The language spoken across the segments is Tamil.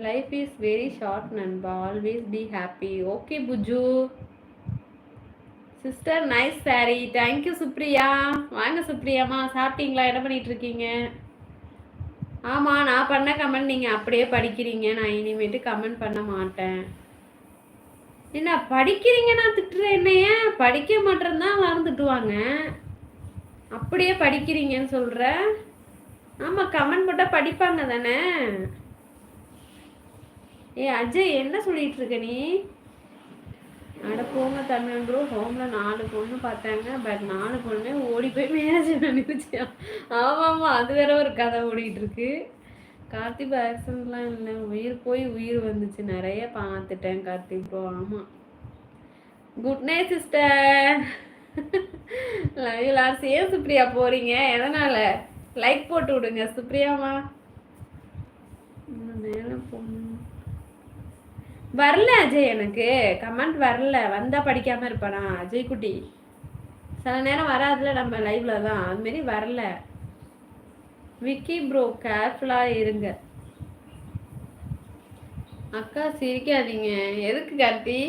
லைஃப் இஸ் வெரி ஷார்ட் நண்பா, always be happy. Okay புஜு sister, nice sorry. Thank you Supriya. வாங்க சுப்ரியாமா, சாப்பிட்டீங்களா? என்ன பண்ணிட்டு இருக்கீங்க? ஆமாம், நான் பண்ண கமெண்ட் நீங்கள் அப்படியே படிக்கிறீங்க. நான் இனிமேட்டு கமெண்ட் பண்ண மாட்டேன். என்ன படிக்கிறீங்க? நான் திட்டுறேன். என்னைய படிக்க மாட்டேன்னு தான் எல்லாரும் திட்டுவாங்க. அப்படியே படிக்கிறீங்கன்னு சொல்கிற. ஆமாம், கமெண்ட் போட்டால் படிப்பாங்க தானே. ஏ அஜய், என்ன சொல்லிட்டு இருக்க நீ? அட போங்க தமிழ் ப்ரோ. ஹோம்ல 4 பொண்ணு பார்த்தாங்க. பட் 4 பொண்ணு ஓடி போய் மேரேஜ் பண்ணிருச்சியா? ஆமாம்மா, அது வேற ஒரு கதை ஓடிட்டு இருக்கு. கார்த்திக் ஆக்சிடென்ட்லாம் இல்லை, உயிர் போய் உயிர் வந்துச்சு. நிறைய பார்த்துட்டேன் கார்த்திக் ப்ரோ. ஆமாம். Good night sister. Love you Lars. ஏன் சுப்ரியா போறீங்க? எதனால? லைக் போட்டு விடுங்க சுப்ரியாமா. மேலே போகணும். வரல அஜய், எனக்கு கமெண்ட் வரல. வந்தா படிக்காம இருப்பானா அஜய் குட்டி? சில நேரம் வராதுல நம்ம லைவ்ல தான், அது மாதிரி வரல. விக்கி ப்ரோ கேர்ஃபுல்லா இருங்க. அக்கா சிரிக்காதீங்க. எதுக்கு கார்த்தி?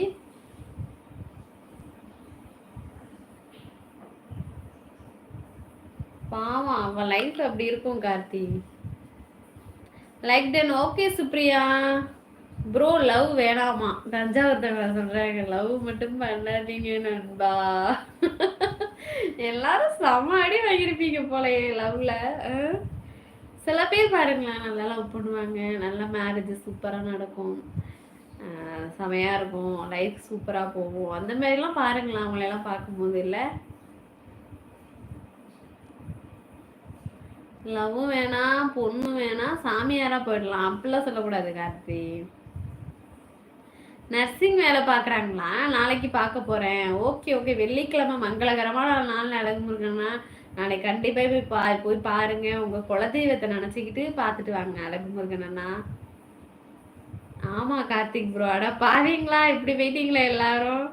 பாவம், அவன் லைஃப் அப்படி இருக்கும் கார்த்தி. லைக் டன். Okay Supriya bro. லவ் வேணாமா? தஞ்சாவூர் சொல்றாங்க. லவ் மட்டும் பண்ணாதீங்க நண்பா. எல்லாரும் செம அடி வாங்கியிருப்பீங்க போலயே லவ்ல. சில பேர் பாருங்களேன், நல்லா லவ் பண்ணுவாங்க, நல்ல மேரேஜ் சூப்பராக நடக்கும், செமையாக இருக்கும், லைஃப் சூப்பராக போகும். அந்த மாதிரிலாம் பாருங்களேன் அவங்களெல்லாம் பார்க்கும்போது. இல்லை, லவ்வும் வேணாம், பொண்ணும் வேணாம், சாமியாராக போயிடலாம். அப்படிலாம் சொல்லக்கூடாது கார்த்தி. நர்சிங் வேலை பார்க்குறாங்களா? நாளைக்கு பார்க்க போகிறேன். Okay okay. வெள்ளிக்கிழமை மங்களகரமான நாள் அழகுமுருகன்னா. நாளைக்கு கண்டிப்பாக போய் பாருங்க. உங்கள் குலதெய்வத்தை நினச்சிக்கிட்டு பார்த்துட்டு வாங்க அழகுமுருகன் அண்ணா. ஆமாம் கார்த்திக் ப்ரோ. அடா பாருங்களா, இப்படி போயிட்டீங்களா எல்லாரும்?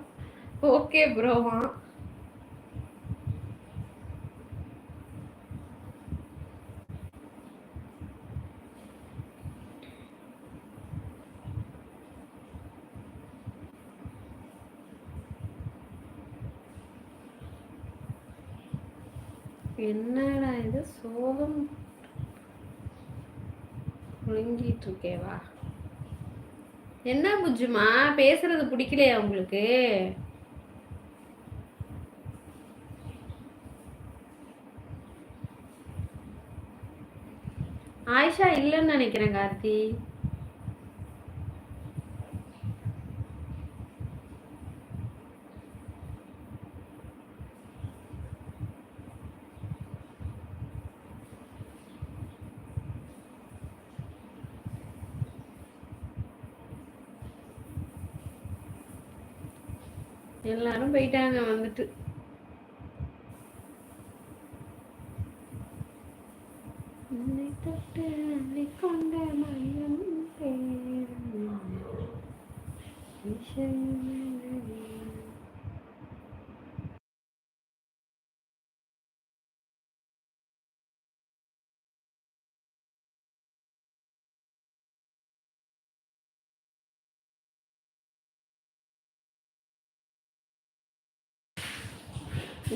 ஓகே ப்ரோவா. என்னடா இது சோகம் முழுங்கிட்டு இருக்கேவா? என்ன புஜ்ஜுமா, பேசுறது பிடிக்கலையா உங்களுக்கு? ஆயிஷா இல்லைன்னு நினைக்கிறேன் கார்த்தி. எல்லாரும் போயிட்டாங்க வந்துட்டு.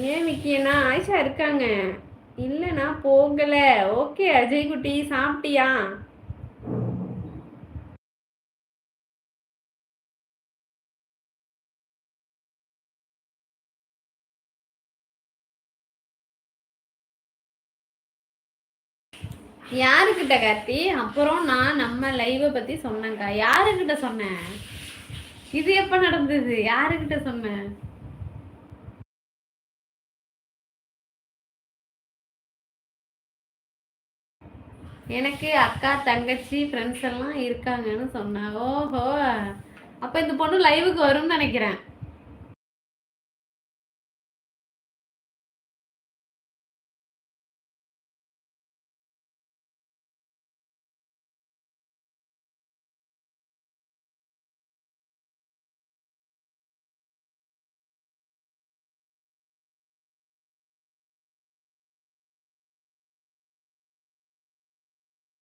ஏன் விக்கியண்ணா? ஆயிஷா இருக்காங்க. இல்லைண்ணா போகல. ஓகே அஜய் குட்டி, சாப்பிட்டியா? யாருக்கிட்ட கார்த்தி? அப்புறம் நான் நம்ம லைவை பத்தி சொன்னேங்க்கா. யாருக்கிட்ட சொன்னேன்? இது எப்ப நடந்தது? யாருக்கிட்ட சொன்னேன்? எனக்கு அக்கா தங்கச்சி ஃப்ரெண்ட்ஸ் எல்லாம் இருக்காங்கன்னு சொன்னாங்க. ஓஹோ, அப்ப இந்த பொண்ணு லைவுக்கு வரும்னு நினைக்கிறேன்.